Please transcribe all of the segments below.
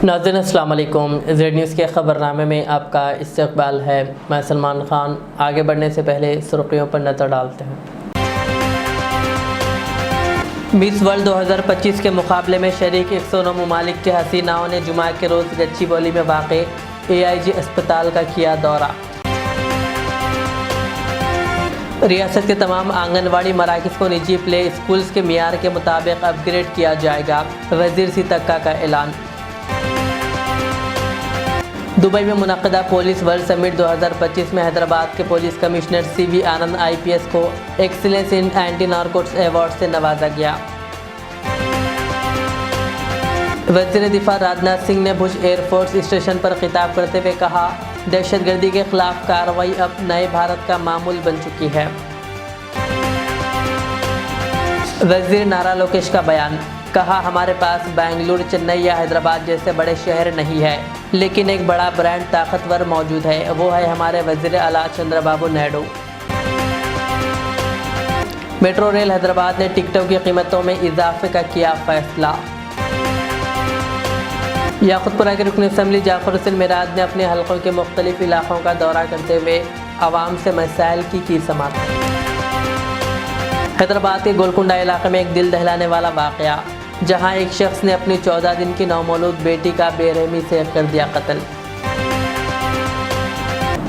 नाज़रीन अस्सलाम वालेकुम। ज़ेड न्यूज़ के ख़बरनामे में आपका इस्तक़बाल है। मैं सलमान ख़ान। आगे बढ़ने से पहले सुर्ख़ियों पर नज़र डालते हैं। मिस वर्ल्ड 2025 के मुकाबले में शरीक 109 ममालिक के हसीनाओं ने जुमा के रोज़ गच्चीबौली में वाक़े AIG अस्पताल का किया दौरा। रियासत के तमाम आंगनवाड़ी मराकज़ को निजी प्ले स्कूल्स के मियार के मुताबिक अपग्रेड किया जाएगा। वज़ीर सीतक्का का ऐलान। दुबई में मुनक़दा पुलिस वर्ल्ड समिट 2025 में हैदराबाद के पुलिस कमिश्नर CV आनंद IPS को excellence in anti narcotics award से नवाजा गया। वज़ीर दिफा राजनाथ सिंह ने भुज एयरफोर्स स्टेशन पर खिताब करते हुए कहा, दहशतगर्दी के खिलाफ कार्रवाई अब नए भारत का मामूल बन चुकी है। वज़ीर नारा लोकेश का बयान। कहा, हमारे पास बेंगलुरु, चेन्नई या हैदराबाद जैसे बड़े शहर नहीं है, लेकिन एक बड़ा ब्रांड ताकतवर मौजूद है, वो है हमारे वज़ीर आला चंद्रबाबू नायडू। मेट्रो रेल हैदराबाद ने टिकटों की कीमतों में इजाफे का किया फैसला। याकुतपुरा के रुकन असम्बली जाफर हुसैन मिराज ने अपने हलकों के मुख्तलिफ इलाकों का दौरा करते हुए आवाम से मसाइल की समाअत। हैदराबाद के गोलकुंडा इलाके में एक दिल दहलाने वाला वाक़या, जहां एक शख्स ने अपनी 14 दिन की नौमौलूद बेटी का बेरहमी से कर दिया कत्ल।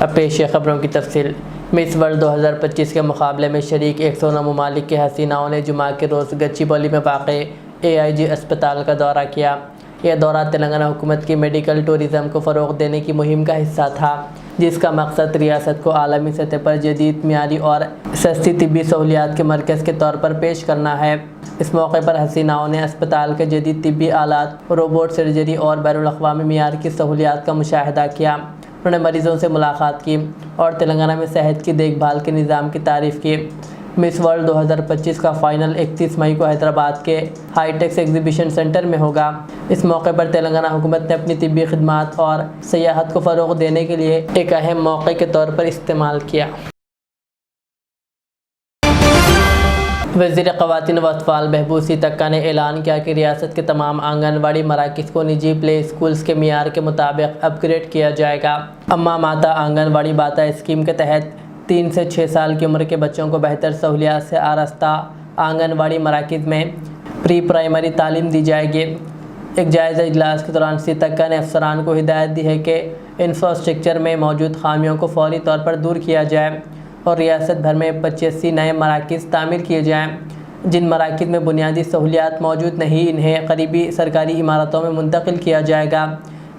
अब पेश है खबरों की तफसील। मिस वर्ल्ड 2025 के मुकाबले में शरीक 109 ममालिक के हसीनाओं ने जुमा के रोज़ गच्चीबौली में वाक़े AIG अस्पताल का दौरा किया। यह दौरा तेलंगाना हुकूमत की मेडिकल टूरिज़म को फ़रोग़ देने की मुहिम का हिस्सा था, जिसका मकसद रियासत को आलमी सतह पर जदीद, मियारी और सस्ती तिब्बी सहूलियात के मरकज़ के तौर पर पेश करना है। इस मौके पर हसीनाओं ने अस्पताल के जदीद तिब्बी आलात, रोबोट सर्जरी और बैनुल-अक़वामी मियार की सहूलियात का मुशाहिदा किया। उन्होंने मरीज़ों से मुलाकात की और तेलंगाना में सेहत की देखभाल के निज़ाम की तारीफ़ की। मिस वर्ल्ड 2025 का फ़ाइनल 31 मई को हैदराबाद के हाईटेक्स एग्जीबिशन सेंटर में होगा। इस मौके पर तेलंगाना हुकूमत ने अपनी तिब्बी खिदमात और सियाहत को फ़रोग़ देने के लिए एक अहम मौके के तौर पर इस्तेमाल किया। वज़ीर ख़वातीन व अतफ़ाल बहबूद सीतक्का ने ऐलान किया कि रियासत के तमाम आंगनवाड़ी मराकज़ को निजी प्ले स्कूल्स के मियार के मुताबिक अपग्रेड किया जाएगा। अम्मा माता आंगनवाड़ी बाता स्कीम के तहत 3 से 6 साल की उम्र के बच्चों को बेहतर सहूलियात से आरास्ता आंगनवाड़ी मराकज़ में प्री प्राइमरी तालीम दी जाएगी। एक जायज़ा इजलास के दौरान सीतक्का ने अफसरान को हिदायत दी है कि इंफ्रास्ट्रक्चर में मौजूद खामियों को फौरी तौर पर दूर किया जाए और रियासत भर में 85 नए मराकज़ तामीर किए जाएँ। जिन मराकज़ में बुनियादी सहूलियात मौजूद नहीं, इन्हें करीबी सरकारी इमारतों में मुंतकिल किया जाएगा।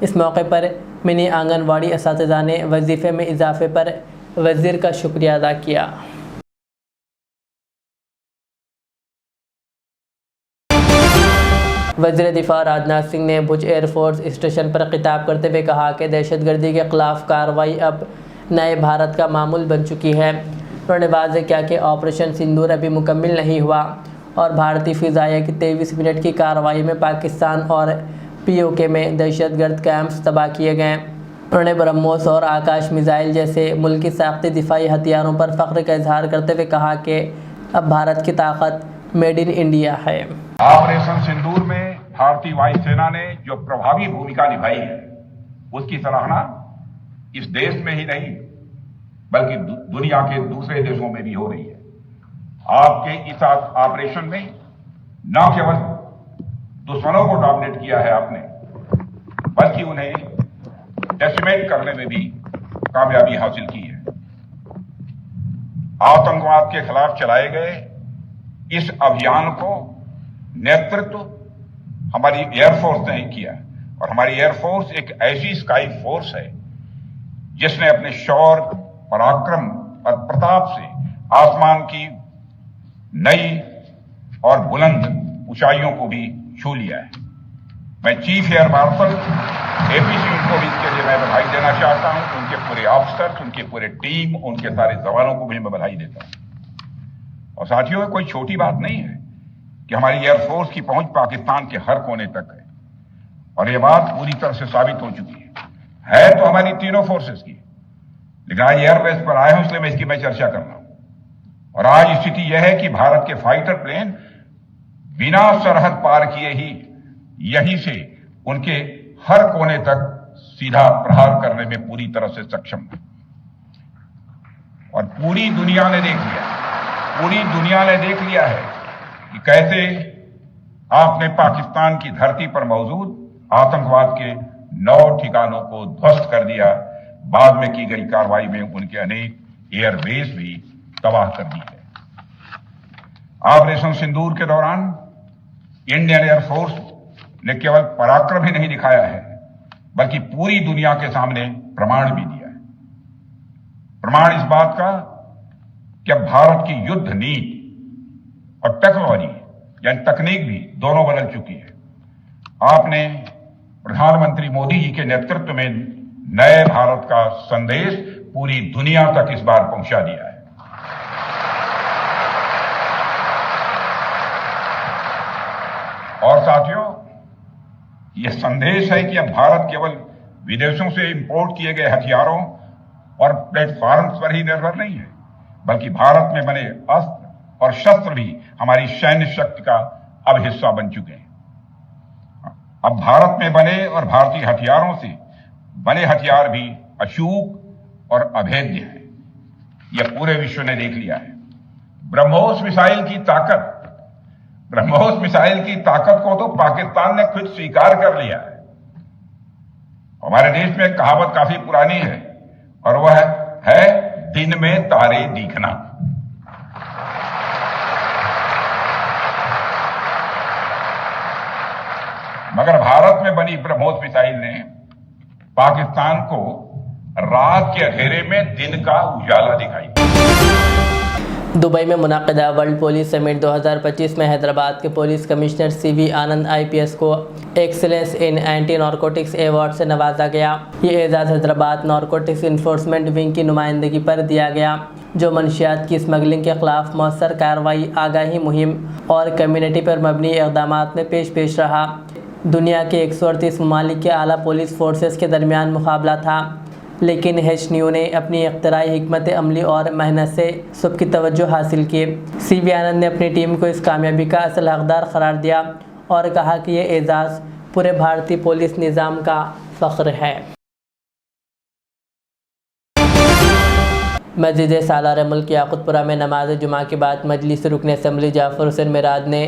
इस मौके पर मिनी आंगनवाड़ी असातिज़ा ने वजीफ़े में इजाफ़े पर वज़ीर का शुक्रिया अदा किया। वज़ीर दिफा राजनाथ सिंह ने भुज एयरफोर्स स्टेशन पर खिताब करते हुए कहा कि दहशतगर्दी के ख़िलाफ़ कार्रवाई अब नए भारत का मामूल बन चुकी है। उन्होंने वाज़ेह किया कि ऑपरेशन सिंदूर अभी मुकम्मिल नहीं हुआ और भारतीय फ़िज़ाइया की 23 मिनट की कार्रवाई में पाकिस्तान और POK में दहशतगर्द कैंप्स तबाह किए गए। उन्होंने ब्रह्मोस और आकाश मिसाइल जैसे मुल्की साख्ती दिफाई हथियारों पर फ़ख्र का इजहार करते हुए कहा कि अब भारत की ताकत मेड इन इंडिया है। ऑपरेशन सिंदूर में भारतीय वायुसेना ने जो प्रभावी भूमिका निभाई है, उसकी सराहना इस देश में ही नहीं बल्कि दुनिया के दूसरे देशों में भी हो रही है। आपके इस ऑपरेशन में न केवल दुश्मनों को डोमिनेट किया है आपने, बल्कि उन्हें डेसिमेट करने में भी कामयाबी हासिल की है। आतंकवाद के खिलाफ चलाए गए इस अभियान को नेतृत्व हमारी एयरफोर्स ने किया और हमारी एयरफोर्स एक ऐसी स्काई फोर्स है जिसने अपने शौर्य, पराक्रम और प्रताप से आसमान की नई और बुलंद ऊंचाइयों को भी छू लिया है। मैं chief air marshal AP Singh को भी इसके लिए मैं बधाई देना चाहता हूं। उनके पूरे ऑफिसर्स, उनके पूरे टीम, उनके सारे जवानों को भी मैं बधाई देता हूं। और साथियों, कोई छोटी बात नहीं है कि हमारी एयरफोर्स की पहुंच पाकिस्तान के हर कोने तक है और यह बात पूरी तरह से साबित हो चुकी है तो हमारी तीनों फोर्सेस की, लेकिन आज एयरबेस पर आए हूं इसलिए मैं इसकी चर्चा कर रहा हूं। और आज स्थिति यह है कि भारत के फाइटर प्लेन बिना सरहद पार किए ही यहीं से उनके हर कोने तक सीधा प्रहार करने में पूरी तरह से सक्षम है। और पूरी दुनिया ने देख लिया है कि कैसे आपने पाकिस्तान की धरती पर मौजूद आतंकवाद के 9 ठिकानों को ध्वस्त कर दिया। बाद में की गई कार्रवाई में उनके अनेक एयरबेस भी तबाह कर दी है। ऑपरेशन सिंदूर के दौरान इंडियन एयरफोर्स ने केवल पराक्रम ही नहीं दिखाया है, बल्कि पूरी दुनिया के सामने प्रमाण भी दिया है। प्रमाण इस बात का कि अब भारत की युद्ध नीति और टेक्नोलॉजी यानी तकनीक भी दोनों बदल चुकी है। आपने प्रधानमंत्री मोदी जी के नेतृत्व में नए भारत का संदेश पूरी दुनिया तक इस बार पहुंचा दिया है। और साथियों, यह संदेश है कि अब भारत केवल विदेशों से इंपोर्ट किए गए हथियारों और प्लेटफॉर्म्स पर ही निर्भर नहीं है, बल्कि भारत में बने अस्त्र और शस्त्र भी हमारी सैन्य शक्ति का अब हिस्सा बन चुके हैं। अब भारत में बने और भारतीय हथियारों से बने हथियार भी अचूक और अभेद्य हैं। यह पूरे विश्व ने देख लिया है। ब्रह्मोस मिसाइल की ताकत को तो पाकिस्तान ने खुद स्वीकार कर लिया है। हमारे देश में एक कहावत काफी पुरानी है और वह है दिन में तारे दिखना। मगर भारत में बनी ब्रह्मोस मिसाइल ने पाकिस्तान को रात के अंधेरे में दिन का उजाला दिखाई। दुबई में मुनक़िदा वर्ल्ड पुलिस समिट 2025 में हैदराबाद के पुलिस कमिश्नर CV आनंद IPS को excellence in anti narcotics award से नवाजा गया। ये एजाज़ हैदराबाद नारकोटिक्स इन्फोर्समेंट विंग की नुमाइंदगी पर दिया गया, जो मनशियात की स्मगलिंग के खिलाफ मौसर कार्रवाई, आगाही मुहिम और कम्युनिटी पर मबनी इक़दाम में पेश रहा। दुनिया के 138 ममालिक के आला पुलिस फोर्सेस के दरमियान मुकाबला था, लेकिन HNU ने अपनी इख्तराई हिकमत अमली और मेहनत से सबकी तवज्जो हासिल की। CV आनंद ने अपनी टीम को इस कामयाबी का असल हकदार करार दिया और कहा कि यह एजाज़ पूरे भारतीय पुलिस निज़ाम का फ़ख्र है। मस्जिद सालार मुल्क याक़ूतपुरा में नमाज जुमा के बाद मजलिस रुकन असम्बली जाफ़र हुसैन मिराज ने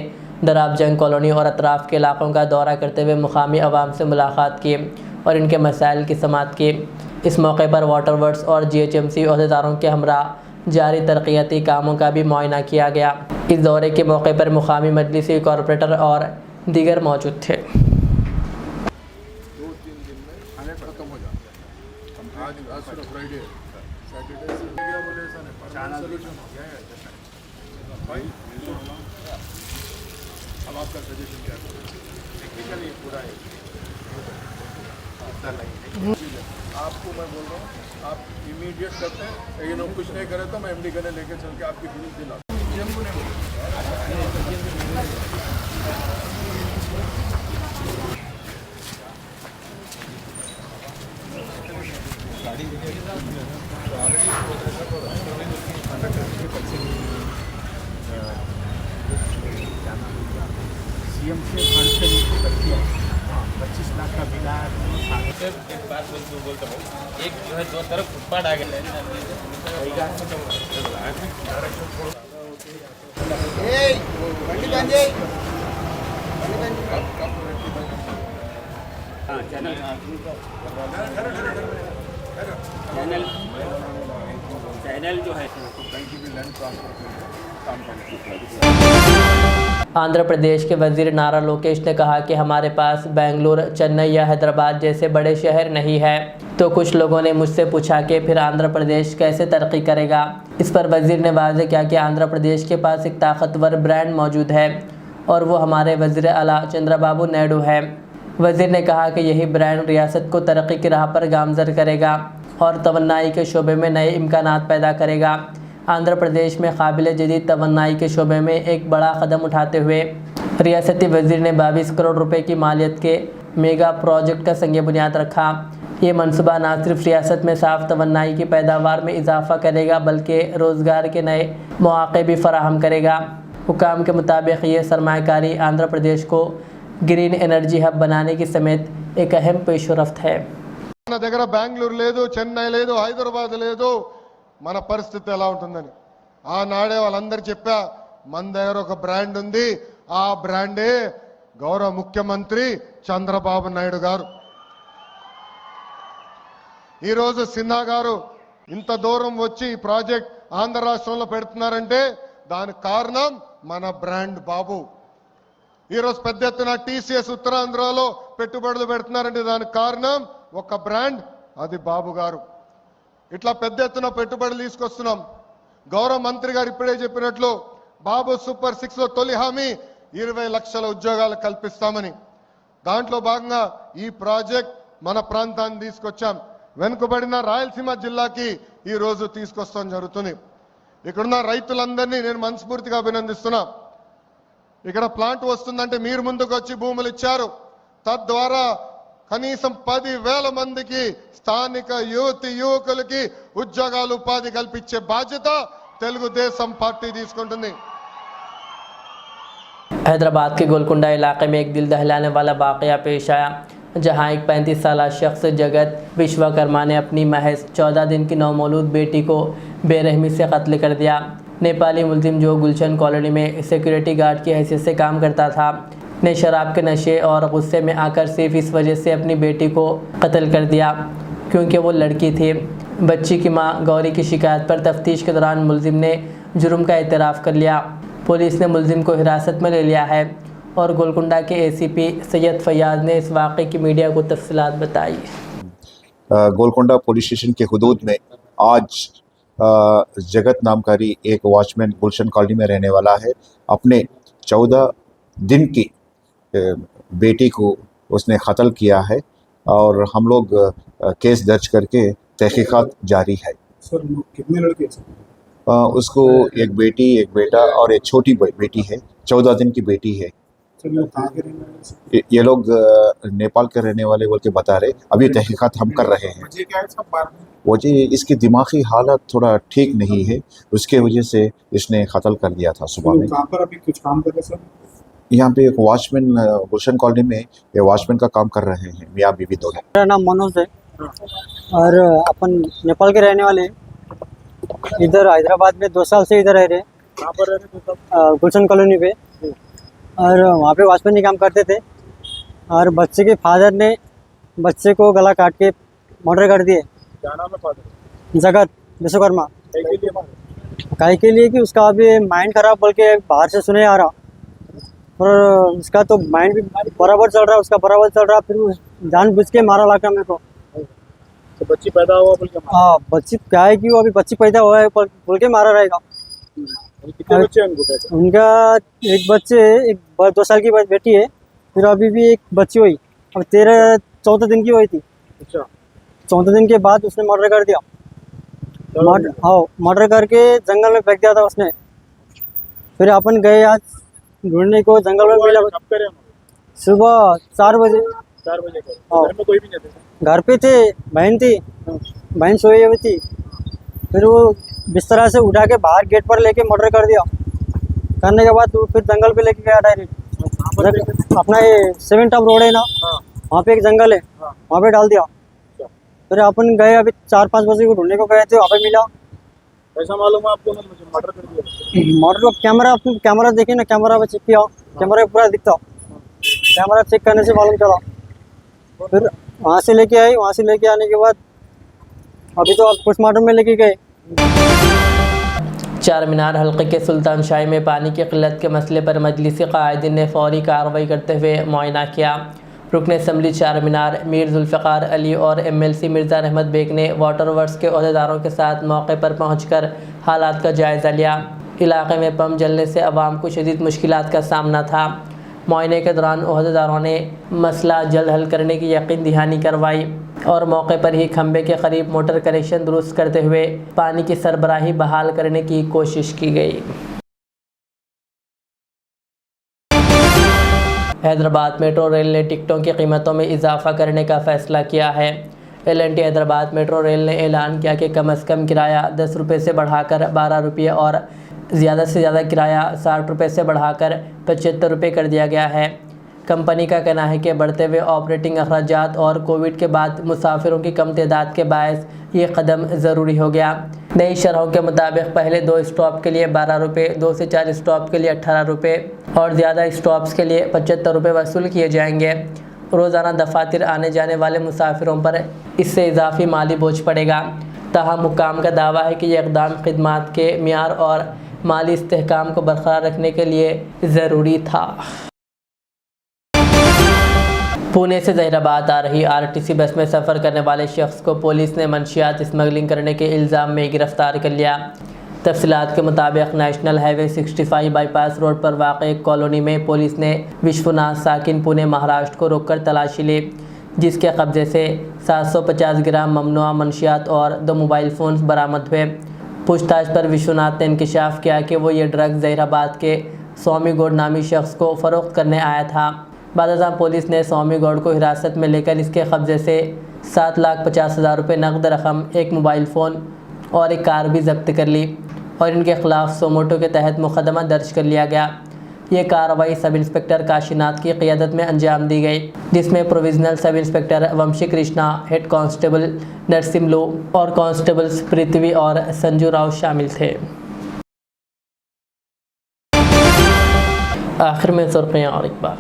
दराब जंग कॉलोनी और अतराफ़ के इलाक़ों का दौरा करते हुए मुकामी अवाम से मुलाकात की और इनके मसाइल की समाअत की। इस मौके पर वाटर वर्ड्स और GHMC अहदेदारों के हमरा जारी तरक्याती कामों का भी मुआयना किया गया। इस दौरे के मौके पर मुकामी मजलिसी कॉरपोरेटर और दीगर मौजूद थे। 2-3 दिन में खाने खत्म हो जाते हैं। आज सिर्फ फ्राइडे, सैटरडे से गया बोले ऐसा नहीं, परमानेंट सोल्यूशन हो गया है भाई। अब आपका सजेशन क्या है? टेक्निकली पूरा है, आपको मैं बोल रहा हूँ आप इमीडिएट करते हैं, लेकिन वो कुछ नहीं करे तो मैं MD करने लेके चल के आपकी फीलिंग दिला। CM से फंड से नीचे करती है 25 लाख का बिल आया। एक बात बोलता हूँ, एक जो है दो तरफ फुटपाथ आ गया। चैनल जो है कहीं की भी लैंड ट्रांसफर करके काम करना। आंध्र प्रदेश के वजीर नारा लोकेश ने कहा कि हमारे पास बेंगलुरु, चेन्नई या हैदराबाद जैसे बड़े शहर नहीं है। तो कुछ लोगों ने मुझसे पूछा कि फिर आंध्र प्रदेश कैसे तरक्की करेगा। इस पर वजीर ने वाज़ेह किया कि आंध्र प्रदेश के पास एक ताकतवर ब्रांड मौजूद है और वो हमारे वज़ीर आला चंद्रबाबू नायडू है। वजीर ने कहा कि यही ब्रांड रियासत को तरक्की की राह पर गामज़र करेगा और तवन्नाई के शोबे में नए इम्कानात पैदा करेगा। आंध्र प्रदेश में काबिल जदीद तवन्नाई के शोबे में एक बड़ा कदम उठाते हुए रियासती वज़ीर ने 22 करोड़ रुपए की मालियत के मेगा प्रोजेक्ट का संग बुनियाद रखा। ये मनसूबा न सिर्फ रियासत में साफ़ तवन्नाई की पैदावार में इजाफ़ा करेगा बल्कि रोज़गार के नए मौक़े भी फराहम करेगा। हुकाम के मुताबिक ये सरमायाकारी आंध्र प्रदेश को ग्रीन एनर्जी हब बनाने की समेत एक अहम पेशरफ्त है। మన దగ్గర బెంగళూరు లేదు, చెన్నై లేదు, హైదరాబాద్ లేదు, మన పరిస్థితి ఎలా ఉంటుందని ఆనాడే వాళ్ళందరూ చెప్పా. మన దగ్గర ఒక బ్రాండ్ ఉంది, ఆ బ్రాండే గౌరవ ముఖ్యమంత్రి చంద్రబాబు నాయుడు గారు. ఈరోజు సిన్హా గారు ఇంత దూరం వచ్చి ఈ ప్రాజెక్ట్ ఆంధ్ర రాష్ట్రంలో పెడుతున్నారంటే దానికి కారణం మన బ్రాండ్ బాబు. ఈరోజు పెద్ద ఎత్తున టీసీఎస్ ఉత్తరాంధ్రలో పెట్టుబడులు పెడుతున్నారంటే దానికి కారణం ఒక బ్రాండ్, అది బాబు గారు. ఇట్లా పెద్ద ఎత్తున పెట్టుబడులు తీసుకొస్తున్నాం. గౌరవ మంత్రి గారు ఇప్పుడే చెప్పినట్లు బాబు సూపర్ 6 లో తొలి హామీ 20 లక్షల ఉద్యోగాలు కల్పిస్తామని. దాంట్లో భాగంగా ఈ ప్రాజెక్ట్ మన ప్రాంతాన్ని తీసుకొచ్చాం. వెనుకబడిన రాయలసీమ జిల్లాకి ఈ రోజు తీసుకొస్తాం జరుగుతుంది. ఇక్కడున్న రైతులందరినీ నేను మనస్ఫూర్తిగా అభినందిస్తున్నా. ఇక్కడ ప్లాంట్ వస్తుందంటే మీరు ముందుకు వచ్చి భూములు ఇచ్చారు. తద్వారా కనీసం 10,000 మందికి స్థానిక యువకులకి ఉద్యోగాలు ఉపాధి కల్పించే బాధ్యత తెలుగుదేశం పార్టీ తీసుకుంటుంది. हैदराबाद के गोलकुंडा इलाके में एक दिल दहलाने वाला वाक़या पेश आया, जहां एक 35 साल शख्स जगत विश्वकर्मा ने अपनी महज 14 दिन की नवमौलूद बेटी को बेरहमी से कत्ल कर दिया। नेपाली मुलजिम जो गुलशन कॉलोनी में सिक्योरिटी गार्ड की हैसियत से काम करता था ने शराब के नशे और गुस्से में आकर सिर्फ इस वजह से अपनी बेटी को कत्ल कर दिया क्योंकि वो लड़की थी। बच्ची की मां गौरी की शिकायत पर तफ्तीश के दौरान मुलजिम ने जुर्म का इतराफ़ कर लिया। पुलिस ने मुलजिम को हिरासत में ले लिया है और गोलकुंडा के एसीपी सैयद फयाज ने इस वाक़े की मीडिया को तफसीलात बताई। गोलकुंडा पुलिस स्टेशन के हुदूद में आज जगत नामकारी एक वॉचमैन गुलशन कॉलोनी में रहने वाला है, अपने 14 दिन की बेटी को उसने कत्ल किया है और हम लोग केस दर्ज करके तहकीकात जारी है। सर कितने लड़के हैं? उसको एक बेटी, एक बेटा और एक छोटी बेटी है, 14 दिन की बेटी है। सर लोग कहाँ के रहने वाले हैं? ये लोग नेपाल के रहने वाले बोल के बता रहे। अभी तहकीकात हम कर रहे हैं। वजह क्या है सब बात में? वजह इसकी दिमागी हालत थोड़ा ठीक नहीं है, उसके वजह से इसने कत्ल कर दिया था सुबह में। कहाँ पर अभी कुछ काम कर रहे सर? यहाँ पे एक वॉचमैन गुलशन कॉलोनी में ये वॉचमैन का काम कर रहे हैं, मियाँ बीवी दोनों। मेरा नाम मनोज है और अपन नेपाल के रहने वाले हैं। इधर हैदराबाद में 2 साल से इधर रह रहे हैं। कहाँ पर रह रहे थे तब? गुलशन कॉलोनी पे, और वहाँ पे वॉचमैन ही काम करते थे। और बच्चे के फादर ने बच्चे को गला काट के मर्डर कर दिए। क्या नाम है फादर? जगत विश्वकर्मा। के लिए मारे? काहे के लिए कि उसका अभी माइंड खराब बोल के बाहर से सुने आ रहा, और उसका तो माइंड भी बराबर चल रहा, उसका बराबर चल रहा, फिर जानबूझ के मारा लाका मेरे को। तो बच्ची पैदा हुआ बोल के मारा? हाँ, बच्ची क्या है कि वो अभी बच्ची पैदा हुआ है बोल के मारा रहेगा। कितने बच्चे हैं उनको पैदा? उनका एक बच्चे, एक 2 साल की बेटी है, फिर अभी भी एक बच्ची हुई, अब 14 दिन की हुई थी। अच्छा, 14 दिन के बाद उसने मर्डर कर दिया। हाँ, मर्डर करके जंगल में फेंक दिया था उसने। फिर अपन गए आज ढूंढने को, जंगल में मिला। कब करे हम? सुबह 4 बजे। 4 बजे करे। हाँ। घर में कोई भी नहीं थे? घर पे थे, बहन थी, बहन सोई हुई थी। फिर वो बिस्तरा से उठा के बाहर गेट पर लेके मर्डर कर दिया। करने के बाद वो फिर जंगल पे लेके गया डायरेक्ट। अपना ये 7 टॉप रोड है ना, वहाँ पे एक जंगल है, वहाँ पे डाल दिया। फिर अपन गए अभी 4-5 बजे को ढूंढने को गए थे, वहाँ पे मिला। ऐसा मालूम है आपको मुझे मर्डर कर दिया? मर्डर कैमरा देखे ना, कैमरा में चेक किया, कैमरा में पूरा दिखता। कैमरा चेक करने से मालूम चला। फिर वहाँ से लेके आए, वहाँ से लेके आने के बाद अभी तो आप पोस्टमार्टम में लेके गए। चार मीनार हल्के के सुल्तान शाही में पानी की किल्लत के मसले पर मजलिसी क़ायदीन ने फौरी कार्रवाई करते हुए मुआयना किया। रुकन असम्बली चार मीनार मीर जुल्फ़िकार अली और MLC मिर्ज़ा रहमत बेग ने वाटर वर्क्स के अहदेदारों के साथ मौके पर पहुंचकर हालात का जायज़ा लिया। इलाके में पंप जलने से आवाम को शदीद मुश्किलात का सामना था। मुआयने के दौरान अहदेदारों ने मसला जल्द हल करने की यकीन दहानी करवाई और मौके पर ही खंबे के करीब मोटर कनेक्शन दुरुस्त करते हुए पानी की सरबराही बहाल करने की कोशिश की गई। हैदराबाद मेट्रो रेल ने टिकटों की कीमतों में इजाफा करने का फ़ैसला किया है। L&T हैदराबाद मेट्रो रेल ने ऐलान किया कि कम से कम किराया 10 रुपये से बढ़ाकर 12 रुपये और ज़्यादा से ज़्यादा किराया 60 रुपये से बढ़ाकर 75 रुपये कर दिया गया है। कंपनी का कहना है कि बढ़ते हुए ऑपरेटिंग अखराजात और कोविड के बाद मुसाफिरों की कम तादाद के बायस ये कदम ज़रूरी हो गया। नई शरहों के मुताबिक पहले 2 स्टॉप के लिए 12 रुपये, 2 से 4 स्टॉप के लिए 18 रुपये और ज़्यादा स्टॉप्स के लिए 75 रुपये वसूल किए जाएंगे। रोज़ाना दफातर आने जाने वाले मुसाफिरों पर इससे इजाफी माली बोझ पड़ेगा। ताहम हुक्काम का दावा है कि यह इक़दाम खिदमात के मियार और माली इस्तेहकाम को बरकरार रखने के लिए ज़रूरी था। पुणे से जहीराबाद आ रही आरटीसी बस में सफ़र करने वाले शख्स को पुलिस ने मंशियात स्मगलिंग करने के इल्ज़ाम में गिरफ्तार कर लिया। तफसीलात के मुताबिक नेशनल हाईवे 65 बाईपास रोड पर वाक़ एक कॉलोनी में पुलिस ने विश्वनाथ साकिन पुणे महाराष्ट्र को रोककर तलाशी ली, जिसके कब्जे से 750 ग्राम ममनुआ मंशियात और 2 मोबाइल फ़ोन्स बरामद हुए। पूछताछ पर विश्वनाथ ने इंकशाफ किया कि वो ये ड्रग जहीराबाद के स्वामी गौड़ नामी शख्स को फ़रोख्त करने आया था। बादशाह पुलिस ने स्वामी गौड़ को हिरासत में लेकर इसके कब्जे से 7,50,000 रुपये नकद रकम, 1 मोबाइल फ़ोन और एक कार भी जब्त कर ली और इनके खिलाफ सोमोटो के तहत मुकदमा दर्ज कर लिया गया। ये कार्रवाई सब इंस्पेक्टर काशीनाथ की क़ियादत में अंजाम दी गई, जिसमें प्रोविजनल सब इंस्पेक्टर वंशी कृष्णा, हेड कांस्टेबल नरसिम्लू और कांस्टेबल्स पृथ्वी और संजू राव शामिल थे। आखिर में सुर्खियां और एक बार।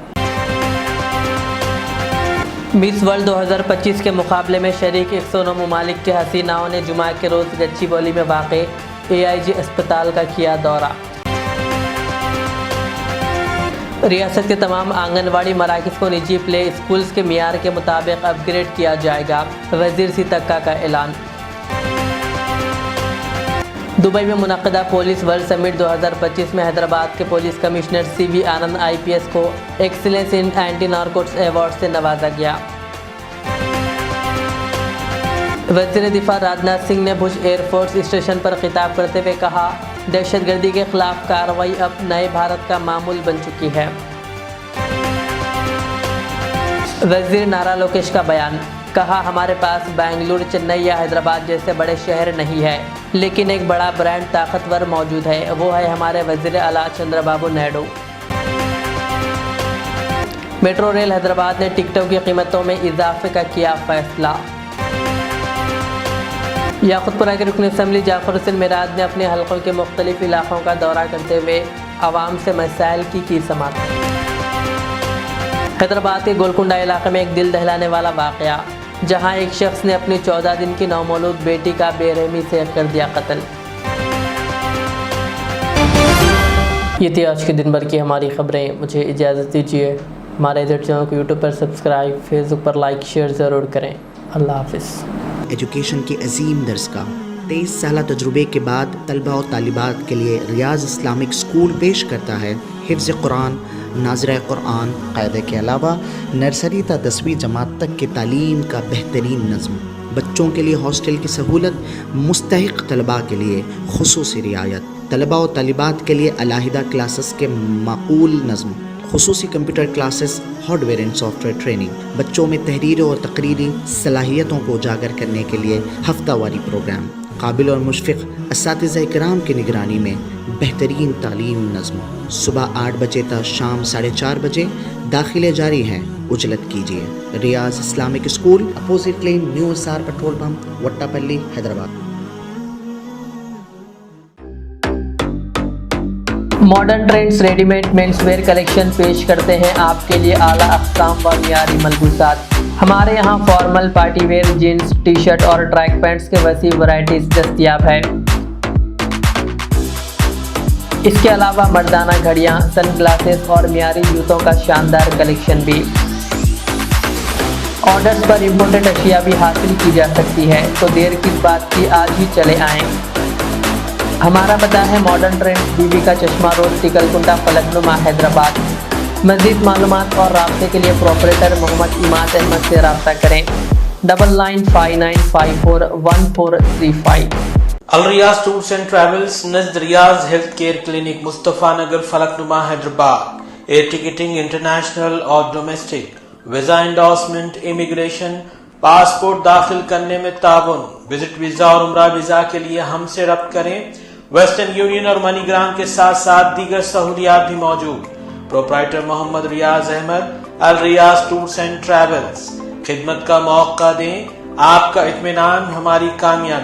मिस वर्ल्ड 2025 के मुकाबले में शरीक 109 ममालिक के हसीनाओं ने जुमा के रोज़ गच्चीबौली में वाक़े AIG अस्पताल का किया दौरा। रियासत के तमाम आंगनवाड़ी मराकज़ को निजी प्ले स्कूल्स के मियार के मुताबिक अपग्रेड किया जाएगा, वज़ीर सीतक्का का ऐलान। दुबई में मुनक़दा पुलिस वर्ल्ड समिट 2025 में हैदराबाद के पुलिस कमिश्नर CV आनंद IPS को excellence in anti narcotics award से नवाजा गया। वज़ीर दिफा राजनाथ सिंह ने भुज एयरफोर्स स्टेशन पर खिताब करते हुए कहा, दहशतगर्दी के खिलाफ कार्रवाई अब नए भारत का मामूल बन चुकी है। वज़ीर नारा लोकेश का बयान, कहा हमारे पास बेंगलुरु, चेन्नई या हैदराबाद जैसे बड़े शहर नहीं है, लेकिन एक बड़ा ब्रांड ताकतवर मौजूद है, वो है हमारे वज़ीर आला चंद्रबाबू नायडू। मेट्रो रेल हैदराबाद ने टिकटों की कीमतों में इजाफे का किया फैसला। याकुतपुरा के रुकन असम्बली जाफर हुसैन मिराज ने अपने हलकों के मुख्तलिफ इलाकों का दौरा करते हुए आवाम से मसाइल की समाअत। हैदराबाद के गोलकुंडा इलाके में एक दिल दहलाने वाला वाक़या, जहां एक शख्स ने अपनी 14 दिन की नौमौलूद बेटी का बेरहमी से कर दिया कत्ल। ये थी आज के दिन भर की हमारी खबरें। मुझे इजाज़त दीजिए। हमारे इधर चैनल को यूट्यूब पर सब्सक्राइब, फेसबुक पर लाइक शेयर ज़रूर करें। अल्लाह हाफिज़। एजुकेशन की अजीम दरसगाह 23 साल तजुर्बे के बाद तलबा और तालिबात के लिए रियाज इस्लामिक स्कूल पेश करता है हिफ्ज़ कुरान, नाज़िरा कुरान, क़ायदे के अलावा नर्सरी ta 10वीं जमात तक की तालीम का बेहतरीन नज़्म। बच्चों के लिए हॉस्टल की सहूलत, मुस्तहिक़ तलबा के लिए खुसूसी रियायत, तलबा और तालिबात के लिए अलहदा क्लासेस के माकूल नज़्म, खुसूसी computer classes, hardware and software training, बच्चों में तहरीर और तकरीरी सलाहियतों को उजागर करने के लिए हफ्तावारी प्रोग्राम, काबिल और मुशफ़िक़ असातिज़ा इकराम की निगरानी में बेहतरीन तालीम नज़्म। सुबह 8 बजे तक शाम 4:30 बजे दाखिले जारी हैं, उजलत कीजिए। Riyaz Islamic School, opposite lane, new SR petrol pump, Vattapalli, Hyderabad. Modern trends readymade menswear collection पेश करते हैं आपके लिए आला अक़साम व मियारी मलबूसात। हमारे यहाँ formal, party wear, jeans, T shirt और ट्रैक पैंट्स के वसी वैरायटीज दस्तयाब है। इसके अलावा मर्दाना घड़ियाँ, सन ग्लासेस और मियारी जूतों का शानदार कलेक्शन भी। ऑर्डर्स पर इम्पोर्टेड अशिया भी हासिल की जा सकती है, तो देर किस बात की, आज ही चले आएँ। हमारा पता है मॉडर्न ट्रेंड्स, बीबी का चश्मा रोड, टिकलकुंडा, फलकनुमा, हैदराबाद। मज़ीद मालूमात और राब्ते के लिए प्रोपरेटर मोहम्मद इमाद अहमद से रब्ता करें। 9959541435। Al Riyaz tours and travels, नज़द Riyaz health care clinic, Mustafa Nagar, Falaknuma, Hyderabad. Air ticketing international और domestic, visa endorsement, immigration, passport दाखिल करने में ताउन, विजिट वीज़ा और उम्रा वीज़ा के लिए हमसे रब्त करें। वेस्टर्न यूनियन और मनीग्राम के साथ साथ दीगर सहूलियात भी मौजूद। Proprietor Mohammad Riyaz Ahmad, Al Riyaz tours and travels. खिदमत का मौका दें, आपका इत्मीनान हमारी कामयाबी।